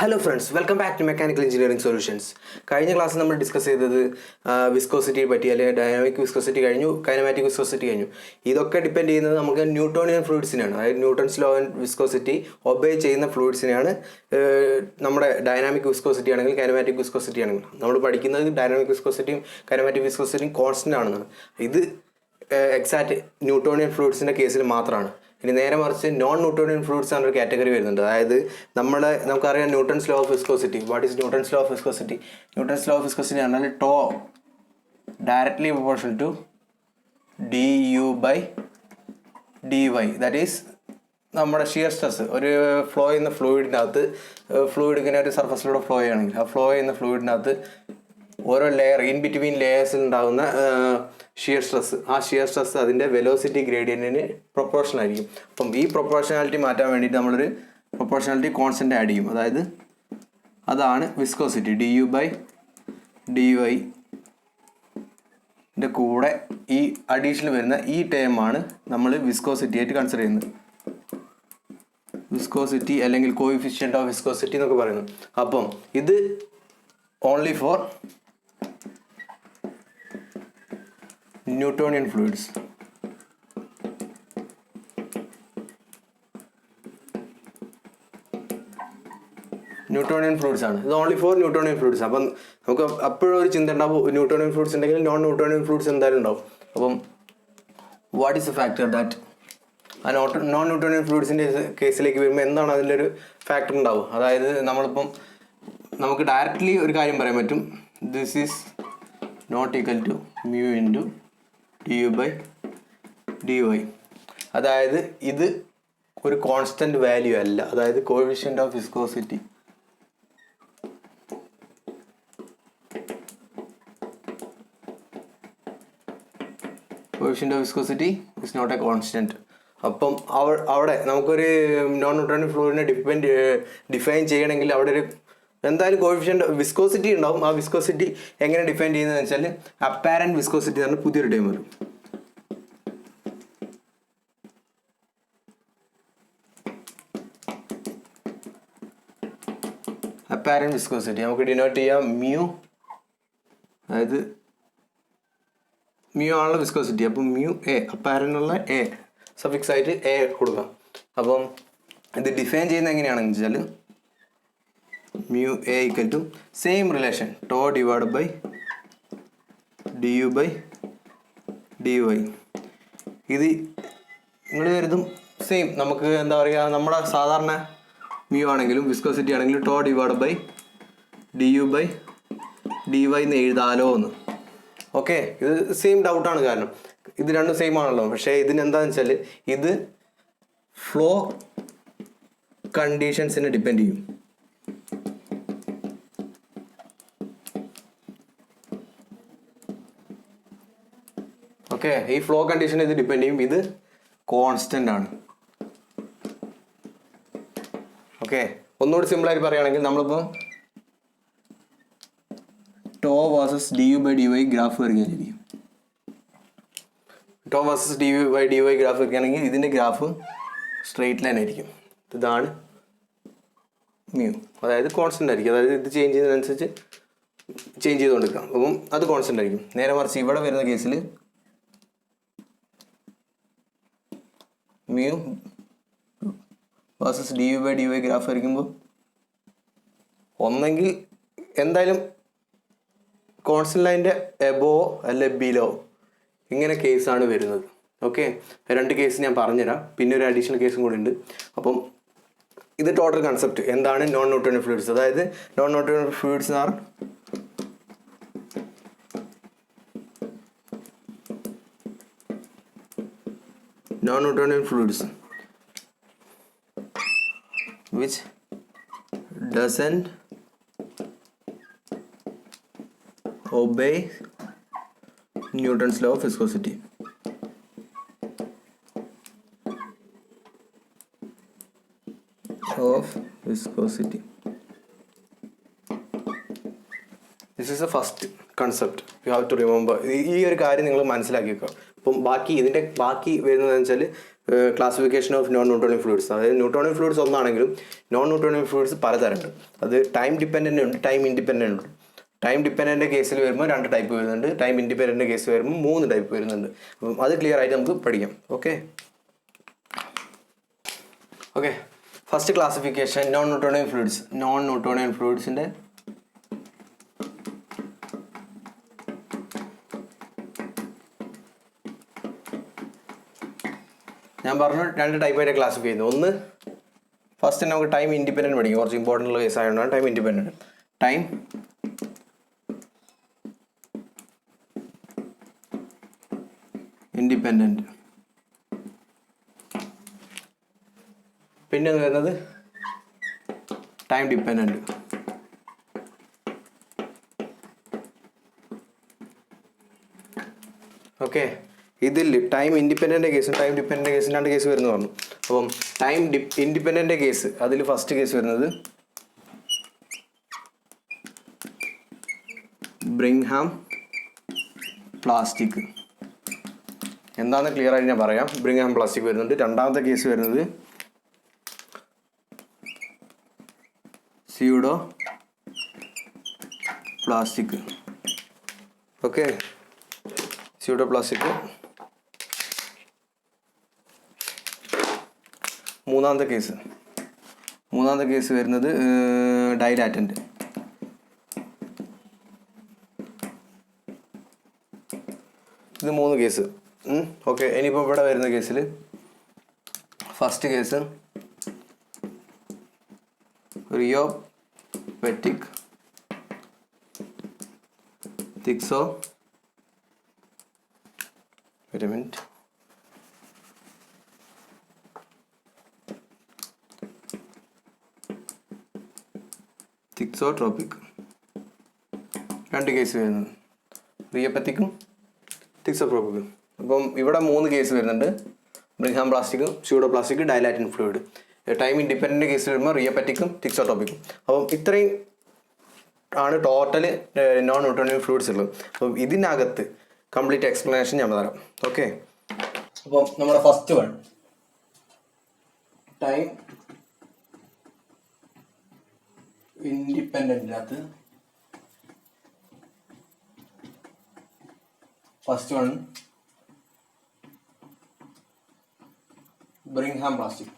Hello friends, welcome back to Mechanical Engineering Solutions. കഴിഞ്ഞ ക്ലാസ്സിൽ നമ്മൾ ഡിസ്കസ് ചെയ്തത് വിസ്കോസിറ്റിയെ പറ്റി, അല്ലെങ്കിൽ ഡൈനാമിക് വിസ്കോസിറ്റി കഴിഞ്ഞു, കൈനമാറ്റിക് വിസ്കോസിറ്റി കഴിഞ്ഞു. ഇതൊക്കെ ഡിപ്പെൻഡ് ചെയ്യുന്നത് നമുക്ക് ന്യൂട്ടോണിയൻ ഫ്ലൂയിഡ്സിനാണ്. അതായത് Newton's law and viscosity obey ചെയ്യുന്ന ഫ്ലൂയിഡ്സിനെയാണ്. നമ്മുടെ ഡൈനാമിക് വിസ്കോസിറ്റി ആണെങ്കിൽ കൈനമാറ്റിക് വിസ്കോസിറ്റി ആണെങ്കിൽ നമ്മൾ പഠിക്കുന്നത് ഡൈനാമിക് വിസ്കോസിറ്റിയും കൈനമാറ്റിക് വിസ്കോസിറ്റിയും കോൺസ്റ്റൻ്റ് ആണെന്നാണ്. ഇത് എക്സാക്റ്റ് ന്യൂട്ടോണിയൻ ഫ്ലൂയിഡ്സിൻ്റെ കേസിൽ മാത്രമാണ്. ഇനി നേരെ മറിച്ച് നോൺ ന്യൂട്ടോണിയൻ ഫ്ലൂയിഡ്സ് ആണ് ഒരു കാറ്റഗറി വരുന്നുണ്ട്. അതായത് നമുക്കറിയാം Newton's law of viscosity. What is Newton's law of viscosity? Newton's law of viscosity പറഞ്ഞാൽ tau directly proportional to du/dy. That is നമ്മുടെ ഷിയർ സ്ട്രെസ്. ഒരു ഫ്ലോ ചെയ്യുന്ന ഫ്ലൂയിഡിനകത്ത്, ഫ്ലൂയിഡ് ഇങ്ങനെ ഒരു സർഫസിലൂടെ ഫ്ലോ ചെയ്യുകയാണെങ്കിൽ ആ ഫ്ലോ ചെയ്യുന്ന ഫ്ലൂയിഡിനകത്ത് ഓരോ ലെയർ, ഇൻ ബിറ്റ്വീൻ ലെയേഴ്സിൽ ഉണ്ടാകുന്ന ഷിയർ സ്ട്രെസ്, ആ ഷിയർ സ്ട്രെസ് അതിൻ്റെ വെലോസിറ്റി ഗ്രേഡിയൻറ്റിന് പ്രൊപ്പോർഷണൽ ആയിരിക്കും. അപ്പം ഈ പ്രൊപ്പോർഷണാലിറ്റി മാറ്റാൻ വേണ്ടിയിട്ട് നമ്മളൊരു പ്രൊപ്പോർഷണാലിറ്റി കോൺസ്റ്റൻ്റ് ആഡ് ചെയ്യും. അതാണ് വിസ്കോസിറ്റി. du/dy കൂടെ ഈ അഡീഷണൽ വരുന്ന ഈ ടേമാണ് നമ്മൾ വിസ്കോസിറ്റി ആയിട്ട് കൺസിഡർ ചെയ്യുന്നത്. വിസ്കോസിറ്റി അല്ലെങ്കിൽ കോഎഫിഷ്യന്റ് ഓഫ് വിസ്കോസിറ്റി എന്നൊക്കെ പറയുന്നു. അപ്പം ഇത് only for Newtonian fluids. Newtonian fluids ആണ്. ഇത് ഓൺലി ഫോർ ന്യൂട്ടോണിയൻ ഫ്ലൂയിഡ്സ്. അപ്പം നമുക്ക് അപ്പോഴും ഒരു ചിന്ത ഉണ്ടാവും, ന്യൂട്ടോണിയൻ ഫ്ലൂയിഡ്സ് ഉണ്ടെങ്കിൽ നോൺ ന്യൂട്ടോണിയൻ ഫ്ലൂയിഡ്സ് എന്തായാലും ഉണ്ടാവും. അപ്പം what is A factor that ആ നോൺ ന്യൂട്ടോണിയൻ ഫ്ലൂയിഡ്സിൻ്റെ കേസിലേക്ക് വരുമ്പോൾ എന്താണ് അതിൻ്റെ ഒരു ഫാക്ടർ ഉണ്ടാവും? അതായത് നമുക്ക് ഡയറക്റ്റ്ലി ഒരു കാര്യം പറയാൻ പറ്റും, this is not equal to mu into du/dy. അതായത് ഇത് ഒരു കോൺസ്റ്റന്റ് വാല്യൂ അല്ല. അതായത് coefficient of viscosity is not a constant. അപ്പം അവിടെ നമുക്കൊരു നോൺ ന്യൂട്ടോണിയൻ ഫ്ലൂയിഡിനെ ഡിഫൈൻ ചെയ്യണമെങ്കിൽ അവിടെ ഒരു എന്തായാലും കോഎഫിഷ്യന്റ് വിസ്കോസിറ്റി ഉണ്ടാവും. ആ വിസ്കോസിറ്റി എങ്ങനെ ഡിഫൈൻ ചെയ്യുന്നതെന്ന് വെച്ചാൽ അപ്പാരന്റ് വിസ്കോസിറ്റി എന്ന് പറഞ്ഞാൽ പുതിയൊരു ടൈം വരും. അപ്പാരന്റ് വിസ്കോസിറ്റി നമുക്ക് ഡിനോട്ട് ചെയ്യാം mu. അതായത് mu ആണുള്ള വിസ്കോസിറ്റി. അപ്പം mu a, അപ്പാരന്റുള്ള a സഫിക്സ് ആയിട്ട് a കൊടുക്കാം. അപ്പം ഇത് ഡിഫൈൻ ചെയ്യുന്നത് എങ്ങനെയാണെന്ന് വെച്ചാൽ mu a equal to same relation tau divide by du/dy. ഇത് നിങ്ങൾ കരുതും സെയിം, നമുക്ക് എന്താ പറയുക, നമ്മുടെ സാധാരണ mu ആണെങ്കിലും വിസ്കോസിറ്റി ആണെങ്കിലും ടോ ഡിവൈഡ് ബൈ du/dy എന്ന് എഴുതാലോ എന്ന്. ഓക്കെ, ഇത് സെയിം ഡൗട്ടാണ്. കാരണം ഇത് രണ്ടും സെയിം ആണല്ലോ. പക്ഷേ ഇതിനെന്താണെന്ന് വെച്ചാൽ ഇത് ഫ്ലോ കണ്ടീഷൻസിനെ ഡിപ്പെൻഡ് ചെയ്യും. ഓക്കെ, ഈ ഫ്ലോ കണ്ടീഷൻ ഇത് ഡിപ്പെൻഡ് ചെയ്യും. ഇത് കോൺസ്റ്റന്റ് ആണ്. ഓക്കെ, ഒന്നുകൂടി സിമ്പിളായിട്ട് പറയുകയാണെങ്കിൽ നമ്മളിപ്പോൾ ടോ വേഴ്സസ് du/dy ഗ്രാഫ് വരികയായിരിക്കും. ടോ വേഴ്സസ് du/dy ഗ്രാഫ് വരികയാണെങ്കിൽ ഇതിൻ്റെ ഗ്രാഫ് സ്ട്രെയിറ്റ് ലൈൻ ആയിരിക്കും. ഇതാണ് mu, അതായത് കോൺസ്റ്റന്റ് ആയിരിക്കും. അതായത് ഇത് ചേഞ്ച് ചെയ്യുന്നതിനനുസരിച്ച് ചേഞ്ച് ചെയ്തുകൊണ്ടിരിക്കാം. അപ്പം അത് കോൺസ്റ്റന്റ് ആയിരിക്കും. നേരെ മറിച്ച് ഇവിടെ വരുന്ന കേസിൽ mu വേഴ്സസ് du/dy ഗ്രാഫ് വരയ്ക്കുമ്പോൾ ഒന്നെങ്കിൽ എന്തായാലും കോൺസ്റ്റന്റ് ലൈൻ്റെ എബോ അല്ലെ ബിലോ, ഇങ്ങനെ കേസാണ് വരുന്നത്. ഓക്കെ, രണ്ട് കേസ് ഞാൻ പറഞ്ഞുതരാം. പിന്നെ ഒരു അഡീഷണൽ കേസും കൂടി ഉണ്ട്. അപ്പം ഇത് ടോട്ടൽ കൺസെപ്റ്റ് എന്താണ് നോൺ ന്യൂട്ടോണിയൻ ഫ്ലൂയിഡ്സ്. അതായത് non Newtonian fluids R non-Newtonian fluids which doesn't obey Newton's law of viscosity. This is the first concept you have to remember. ഈ ഒരു കാര്യം നിങ്ങൾ മനസ്സിലാക്കി വെക്കുക. അപ്പം ബാക്കി വരുന്നതെന്ന് വെച്ചാൽ classification of non Newtonian fluids. അതായത് ന്യൂട്ടോണിയൻ ഫ്ലൂയിഡ്സ് ഒന്നാണെങ്കിലും നോൺ ന്യൂട്ടോണിയൻ ഫ്ലൂയിഡ്സ് പലതരമുണ്ട്. അത് ടൈം ഡിപ്പെൻഡൻ്റ് ഉണ്ട്, ടൈം ഇൻഡിപെൻഡൻ്റ് ഉണ്ട്. ടൈം ഡിപ്പെൻഡൻ്റ് കേസിൽ വരുമ്പോൾ 2 ടൈപ്പ് വരുന്നുണ്ട്, ടൈം ഇൻഡിപെൻഡൻ്റ് കേസ് വരുമ്പോൾ 3 ടൈപ്പ് വരുന്നുണ്ട്. അപ്പം അത് ക്ലിയർ ആയിട്ട് നമുക്ക് പഠിക്കാം. Okay okay first classification non Newtonian fluids. Non Newtonian ഫ്ലൂയിഡ്സിൻ്റെ ഞാൻ പറഞ്ഞു 2 ടൈപ്പായിട്ട് ക്ലാസിഫൈ ചെയ്യുന്നു. ഒന്ന് ഫസ്റ്റ് നമുക്ക് ടൈം ഇൻഡിപെൻഡൻറ്റ് പഠിക്കും, കുറച്ച് ഇമ്പോർട്ടൻ്റ് ഉള്ള കേസ് ആയതുകൊണ്ടാണ് ടൈം ഇൻഡിപെൻഡൻറ്റ്. Time independent. പിന്നെ വരുന്നത് ടൈം ഡിപ്പെൻഡൻറ്റ്. ഓക്കെ, ഇതിൽ ടൈം ഇൻഡിപെൻഡൻ്റ് കേസും ടൈം ഡിപ്പെൻഡൻ്റ് കേസും 2 കേസ് വരുന്നു പറഞ്ഞു. അപ്പം ടൈം ഇൻഡിപെൻഡൻ്റ് കേസ്, അതിൽ ഫസ്റ്റ് കേസ് വരുന്നത് ബ്രിങ്ഹാം പ്ലാസ്റ്റിക്. എന്താണെന്ന് ക്ലിയർ ആയിട്ട് ഞാൻ പറയാം. ബ്രിങ്ഹാം പ്ലാസ്റ്റിക് വരുന്നുണ്ട്. രണ്ടാമത്തെ കേസ് വരുന്നത് pseudo plastic. Okay, pseudo plastic. മൂന്നാമത്തെ കേസ് വരുന്നത് ഡൈലാറ്റൻ്റ്. ഇത് 3 കേസ്. ഓക്കെ, ഇനിയിപ്പോൾ ഇവിടെ വരുന്ന കേസിൽ first case rheopectic thixo thixotropic. 2 case വരുന്നത് റിയോപെത്തിക്കും തിക്സോട്രോപിക്കും. അപ്പം ഇവിടെ 3 കേസ് വരുന്നുണ്ട്. Bingham plastic, pseudo plastic, dilatant fluid. Time independent case വരുമ്പോൾ റിയോപെറ്റിക്കും തിക്സോട്രോപിക്കും. അപ്പം ഇത്രയും ആണ് ടോട്ടൽ നോൺ ന്യൂട്ടോണിയൻ ഫ്ലൂയിഡ്സ് ഉള്ളത്. അപ്പം ഇതിനകത്ത് കംപ്ലീറ്റ് എക്സ്പ്ലനേഷൻ ഞാൻ തരാം. ഓക്കെ, അപ്പം നമ്മുടെ ഫസ്റ്റ് വൺ ടൈം ഇൻഡിപെൻഡൻ്റിനകത്ത് first one Bingham plastic.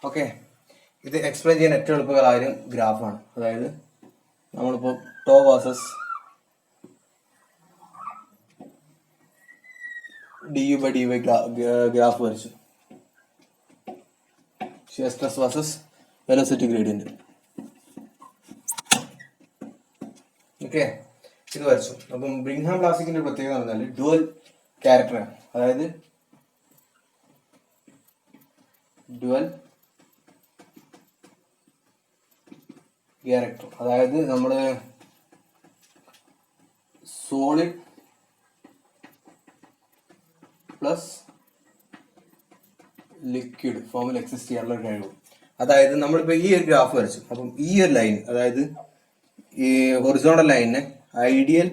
Okay, ഇത് എക്സ്പ്ലെയിൻ ചെയ്യാൻ ഏറ്റവും എളുപ്പമുള്ള കാര്യം ഗ്രാഫാണ്. അതായത് നമ്മളിപ്പോൾ ടോ വേഴ്സസ് du/dy ഗ്രാഫ് വരച്ചു. Shear stress versus velocity gradient. Okay, ഇത് വരച്ചു. അപ്പം ബ്രിങ്ഹാം പ്ലാസ്റ്റിക്കിന്റെ പ്രത്യേകത എന്ന് പറഞ്ഞാൽ ഡുവൽ ക്യാരക്ടറാണ്. അതായത് ഡുവൽ ക്യാരക്ടർ, അതായത് നമ്മൾ സോളിഡ് പ്ലസ് ലിക്വിഡ് ഫോമിൽ എക്സിസ്റ്റ് ചെയ്യാനുള്ള ഒരു കഴിവ്. അതായത് നമ്മളിപ്പോൾ ഈ ഒരു ഗ്രാഫ് വരച്ചു. അപ്പം ഈ ഒരു ലൈൻ, അതായത് ഈ ഹൊറിസോണ്ടൽ ലൈനിനെ ഐഡിയൽ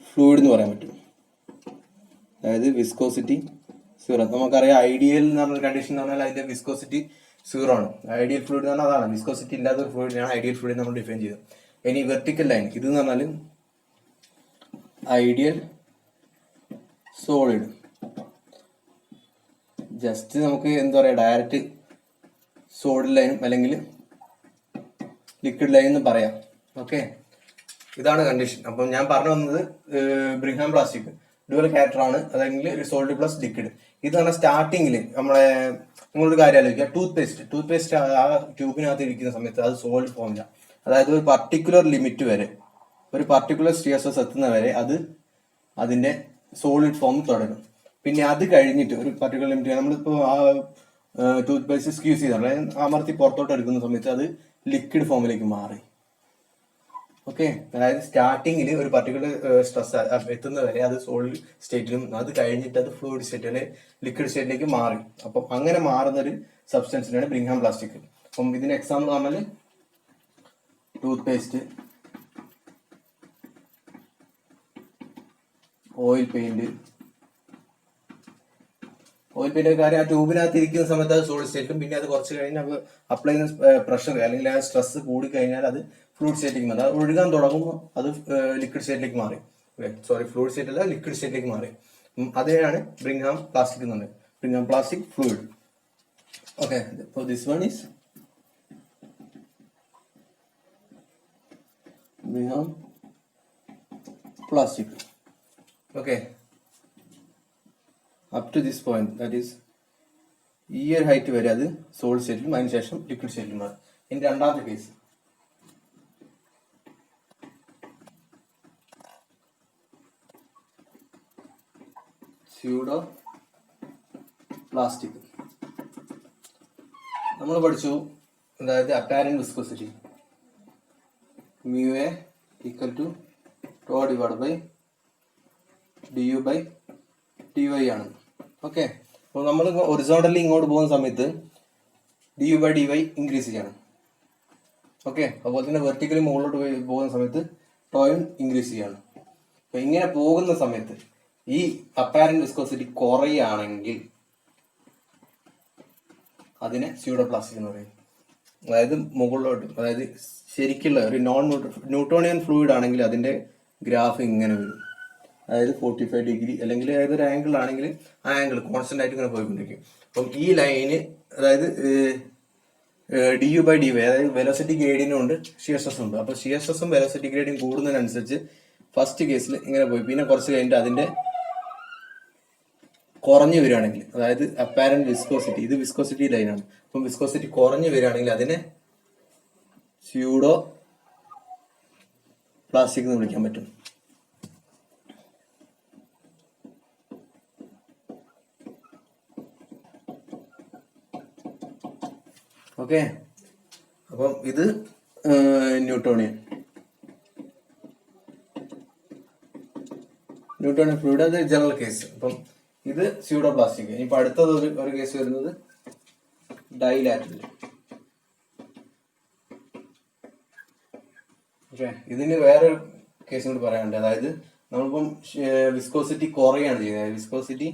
ഫ്ലൂയിഡ് എന്ന് പറയാൻ പറ്റും. അതായത് വിസ്കോസിറ്റി 0. നമുക്കറിയാം ഐഡിയൽ എന്ന് പറഞ്ഞ കണ്ടീഷൻ എന്ന് പറഞ്ഞാൽ അതിന്റെ വിസ്കോസിറ്റി 0 ആണ്. ഐഡിയൽ ഫ്ലൂയിഡ് എന്ന് പറഞ്ഞാൽ അതാണ്. വിസ്കോസിറ്റി ഇല്ലാത്ത ഒരു ഫ്ലൂയിഡിനാണ് ഐഡിയൽ ഫ്ലൂയിഡ് നമ്മൾ ഡിഫൈൻ ചെയ്തത്. ഇനി വെർട്ടിക്കൽ ലൈൻ, ഇത് എന്ന് പറഞ്ഞാൽ ഐഡിയൽ സോളിഡ്. ജസ്റ്റ് നമുക്ക് എന്താ പറയുക, ഡയറക്റ്റ് സോളിഡ് ലൈനും അല്ലെങ്കിൽ ലിക്വിഡ് ലൈൻ എന്ന് പറയാം. ഓക്കെ, ഇതാണ് കണ്ടീഷൻ. അപ്പം ഞാൻ പറഞ്ഞു വന്നത് ബ്രിങ്ഹാം പ്ലാസ്റ്റിക് ഡുവൽ ക്യാരക്ടർ ആണ്, അല്ലെങ്കിൽ സോളിഡ് പ്ലസ് ലിക്വിഡ്. ഇത് പറഞ്ഞാൽ സ്റ്റാർട്ടിങ്ങിൽ നമ്മളെ നിങ്ങളൊരു കാര്യം ആലോചിക്കുക, ടൂത്ത് പേസ്റ്റ് ആ ട്യൂബിനകത്ത് ഇരിക്കുന്ന സമയത്ത് അത് സോളിഡ് ഫോമിലാണ്. അതായത് ഒരു പർട്ടിക്കുലർ ലിമിറ്റ് വരെ, ഒരു പർട്ടിക്കുലർ സ്റ്റിയർസസ് എത്തുന്ന വരെ അത് അതിന്റെ സോളിഡ് ഫോം തുടരും. പിന്നെ അത് കഴിഞ്ഞിട്ട് ഒരു പർട്ടിക്കുലർ ലിമിറ്റ് നമ്മളിപ്പോൾ ആ ടൂത്ത് പേസ്റ്റ് സ്ക്യൂസ് ചെയ്താണ് അമർത്തി പുറത്തോട്ട് എടുക്കുന്ന സമയത്ത് അത് ലിക്വിഡ് ഫോമിലേക്ക് മാറി. ഓക്കെ, അതായത് സ്റ്റാർട്ടിങ്ങിൽ ഒരു പർട്ടിക്കുലർ സ്ട്രെസ് എത്തുന്നവരെ അത് സോളിഡ് സ്റ്റേറ്റിലും അത് കഴിഞ്ഞിട്ട് അത് ഫ്ലൂയിഡ് സ്റ്റേറ്റ് അല്ലെങ്കിൽ ലിക്വിഡ് സ്റ്റേറ്റിലേക്ക് മാറി. അപ്പം അങ്ങനെ മാറുന്ന ഒരു സബ്സ്റ്റൻസിനാണ് ബ്രിങ്ഹാം പ്ലാസ്റ്റിക്. അപ്പം ഇതിന് എക്സാമ്പിൾ പറഞ്ഞാൽ ടൂത്ത് പേസ്റ്റ്, ഓയിൽ പെയിന്റ് കാര്യം ആ ട്യൂബിനകത്ത് ഇരിക്കുന്ന സമയത്ത് അത് സോളിഡ് സ്റ്റേറ്റും, പിന്നെ അത് കുറച്ച് കഴിഞ്ഞ് അത് അപ്ലൈ ചെയ്യുന്ന പ്രഷർ അല്ലെങ്കിൽ ആ സ്ട്രെസ് കൂടി കഴിഞ്ഞാൽ അത് ഫ്ലൂയിഡ് സ്റ്റേറ്റിലേക്ക് മാറി. അത് ഒഴുകാൻ തുടങ്ങുമ്പോൾ അത് ലിക്വിഡ് സ്റ്റേറ്റിലേക്ക് മാറി. ഫ്ലൂയിഡ് സ്റ്റേറ്റ് അല്ല, ലിക്വിഡ് സ്റ്റേറ്റിലേക്ക് മാറി. അതിനാണ് ബ്രിങ്ഹാം പ്ലാസ്റ്റിക് എന്ന് പറയുന്നത്, Bingham plastic fluid. Okay, this one is Brigham plastic. Okay, up to this point, that is ഈ ഒരു ഹൈറ്റ് വരെ അത് സോളിഡ് സ്റ്റേറ്റിലും അതിനുശേഷം ലിക്വിഡ് സ്റ്റേറ്റിലും മാറും. ഇനി രണ്ടാമത്തെ കേസ് സ്യൂഡോ പ്ലാസ്റ്റിക്. നമ്മൾ പഠിച്ചു, അതായത് apparent viscosity mu a equal to rho divided by du by dy ആണ്. ഓക്കെ, അപ്പോൾ നമ്മൾ ഒറിസോണ്ടലി ഇങ്ങോട്ട് പോകുന്ന സമയത്ത് du by dy ഇൻക്രീസ് ചെയ്യണം. ഓക്കെ, അതുപോലെ തന്നെ വെർട്ടിക്കലി മുകളിലോട്ട് പോകുന്ന സമയത്ത് ടോയും ഇൻക്രീസ് ചെയ്യണം. അപ്പോൾ ഇങ്ങനെ പോകുന്ന സമയത്ത് ഈ അപ്പാരന്റ് വിസ്കോസിറ്റി കുറയുകയാണെങ്കിൽ അതിനെ സ്യൂഡോ പ്ലാസ്റ്റിക് എന്ന് പറയും. അതായത് മുകളിലോട്ട്, അതായത് ശരിക്കുള്ള ഒരു ന്യൂട്ടോണിയൻ ഫ്ലൂയിഡ് ആണെങ്കിൽ അതിന്റെ ഗ്രാഫ് ഇങ്ങനെ വരും. അതായത് 45 ഡിഗ്രി അല്ലെങ്കിൽ ഏതൊരു ആംഗിൾ ആണെങ്കിൽ ആ ആംഗിൾ കോൺസ്റ്റന്റ് ആയിട്ട് ഇങ്ങനെ പോയിക്കൊണ്ടിരിക്കും. അപ്പം ഈ ലൈന്, അതായത് du by dy, അതായത് വെലോസിറ്റി ഗ്രേഡിയനും ഉണ്ട്, ഷിയർ സ്ട്രെസ് ഉണ്ട്. അപ്പോൾ ഷിയർ സ്ട്രെസ്സും വെലോസിറ്റി ഗ്രേഡിയും കൂടുന്നതിനനുസരിച്ച് ഫസ്റ്റ് കേസിൽ ഇങ്ങനെ പോയി, പിന്നെ കുറച്ച് കഴിഞ്ഞിട്ട് അതിന്റെ കുറഞ്ഞു വരികയാണെങ്കിൽ, അതായത് അപ്പാരന്റ് വിസ്കോസിറ്റി, ഇത് വിസ്കോസിറ്റി ലൈനാണ്, അപ്പം വിസ്കോസിറ്റി കുറഞ്ഞു വരികയാണെങ്കിൽ അതിനെ സ്യൂഡോ പ്ലാസ്റ്റിക് എന്ന് വിളിക്കാൻ പറ്റും. ഓക്കെ, അപ്പം ഇത് ന്യൂട്ടോണിയൻ ഫ്ലൂയിഡ്, അത് ജനറൽ കേസ്. അപ്പം ഇത് സ്യൂഡോ പ്ലാസ്റ്റിക്. ഇനിയിപ്പോൾ അടുത്തത് ഒരു കേസ് വരുന്നത് ഡൈലാറ്ററൽ. ഓക്കെ, ഇതിന് വേറൊരു കേസും കൂടി പറയാനുണ്ട്. അതായത് നമ്മളിപ്പം വിസ്കോസിറ്റി കുറയാണ് ചെയ്യുന്നത്, വിസ്കോസിറ്റി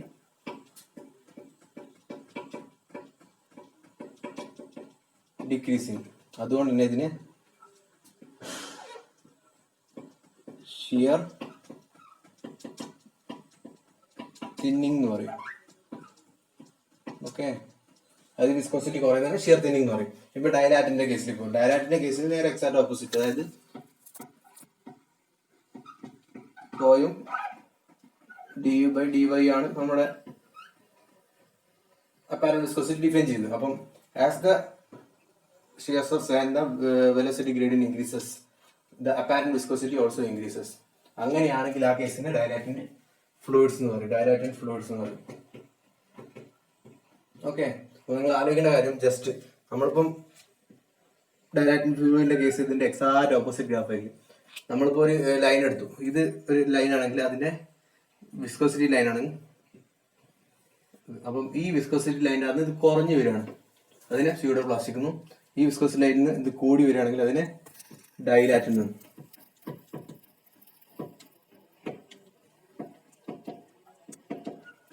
ഡിക്രീസിങ്. അതുകൊണ്ട് തന്നെ ഇതിന് ഷിയർ തിന്നിങ് എന്ന് പറയും. ഓക്കെ, അത് വിസ്കോസിറ്റി കുറയുന്നതാണ് ഷിയർ തിന്നിങ് എന്ന് പറയും. ഇപ്പൊ ഡയലാറ്റിന്റെ കേസിൽ പോകും. ഡയലാറ്റിന്റെ കേസിൽ നേരെ എക്സാക്ട് ഓപ്പോസിറ്റ്, അതായത് ടോയും du by dy ആണ് നമ്മുടെ അപ്പാരന്റ് വിസ്കോസിറ്റി ഡിഫൈൻ ചെയ്യുന്നത്. അപ്പം as the shear stress and the velocity gradient increases, the apparent viscosity also increases. അങ്ങനെയാണെങ്കിൽ ആ കേസിന് ഡയലാറ്റിന്റെ ഫ്ലൂയിഡ്സ് എന്ന് പറയും, ഡയലാറ്റിൻ ഫ്ലൂയിഡ്സ് എന്ന് പറയും. ഓക്കെ, അപ്പോൾ നിങ്ങൾ ആലോചിക്കേണ്ട കാര്യം, ജസ്റ്റ് നമ്മളിപ്പം ഡയലാറ്റിൻ ഫ്ലൂയിഡിന്റെ കേസ് ഇതിന്റെ എക്സാക്ട് ഓപ്പോസിറ്റ് ഗ്രാഫ് ആയിരിക്കും. നമ്മളിപ്പോൾ ഒരു ലൈൻ എടുത്തു, ഇത് ഒരു ലൈൻ ആണെങ്കിൽ അതിന്റെ വിസ്കോസിറ്റി ലൈൻ ആണ്. അപ്പം ഈ വിസ്കോസിറ്റി ലൈൻ്റെ അത് ഇത് കുറഞ്ഞു വരികയാണ്, അതിനെ സ്യൂഡോ പ്ലാസ്റ്റിക് എന്നും. ഈ വിസ്കോസിറ്റി ലൈനിൽ നിന്ന് ഇത് കൂടി വരികയാണെങ്കിൽ അതിനെ ഡൈലാറ്റിൻ എന്നും.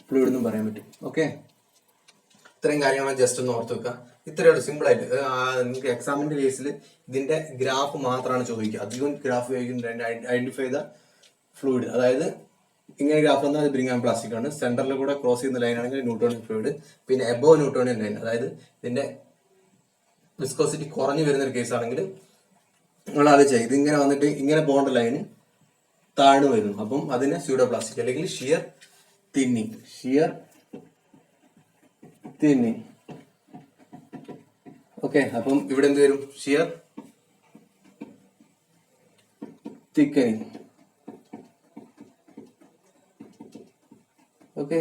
ഫ്ലൂയിഡ് എന്നും പറയാൻ പറ്റും. ഓക്കെ, ഇത്രയും കാര്യങ്ങൾ ജസ്റ്റ് ഒന്ന് ഓർത്ത് വെക്കുക. ഇത്രയേ ഉള്ളൂ, സിമ്പിൾ ആയിട്ട്. നിങ്ങൾക്ക് എക്സാമിന്റെ കേസിൽ ഇതിന്റെ ഗ്രാഫ് മാത്രമാണ് ചോദിക്കുക. അധികം ഗ്രാഫ് ചോദിക്കുന്നത് ഐഡന്റിഫൈ ദ ഫ്ലൂയിഡ്. അതായത് ഇങ്ങനെ ഗ്രാഫ് വന്നാൽ അത് ബ്രിങ്ഹാം പ്ലാസ്റ്റിക് ആണ്. സെന്ററിൽ കൂടെ ക്രോസ് ചെയ്യുന്ന ലൈൻ ആണെങ്കിൽ ന്യൂട്ടോണിയൻ ഫ്ലൂയിഡ്. പിന്നെ എബോ ന്യൂട്ടോണിയൻ ലൈൻ, അതായത് ഇതിന്റെ വിസ്കോസിറ്റി കുറഞ്ഞു വരുന്ന ഒരു കേസ് ആണെങ്കിൽ നിങ്ങൾ ആലോചിച്ചാൽ ഇത് ഇങ്ങനെ വന്നിട്ട് ഇങ്ങനെ പോകേണ്ട ലൈന് താഴ്ന്നു വരുന്നു. അപ്പം അതിനെ സ്യൂഡോ പ്ലാസ്റ്റിക് അല്ലെങ്കിൽ ഷിയർ തിന്നിങ്. ഓക്കെ, അപ്പം ഇവിടെ എന്ത് വരും? Shear thickening. ഓക്കെ,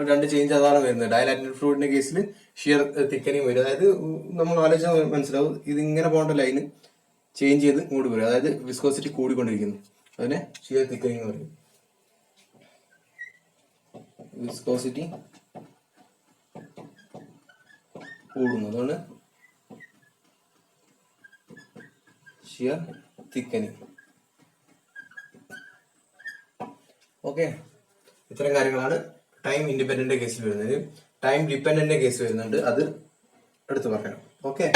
രണ്ട് ചേഞ്ച് അതാണ് വരുന്നത്. ഡയലാറ്റിൻ ഫ്ലൂയിഡിന്റെ കേസിൽ ഷിയർ തിക്കനിങ് വരും. അതായത് നമ്മൾ ആലോചിച്ചാൽ മനസ്സിലാവും, ഇതിങ്ങനെ പോകേണ്ട ലൈന് ചേഞ്ച് ചെയ്ത് ഇങ്ങോട്ട് വരും. അതായത് വിസ്കോസിറ്റി കൂടിക്കൊണ്ടിരിക്കുന്നു, അതിനെ ഷിയർ തിക്കനിങ് എന്ന് പറയും. വിസ്കോസിറ്റി കൂടുന്നു, അതുകൊണ്ട് ഷിയർ തിക്കനിങ്. ഓക്കെ, ഇത്തരം കാര്യങ്ങളാണ് ടൈം ഇൻഡിപെൻഡന്റ് കേസിൽ വരുന്നത്. ടൈം ഡിപ്പെൻഡന്റ് കേസ് വരുന്നുണ്ട്, അത് എടുത്തു പറയണം. ഓക്കെ.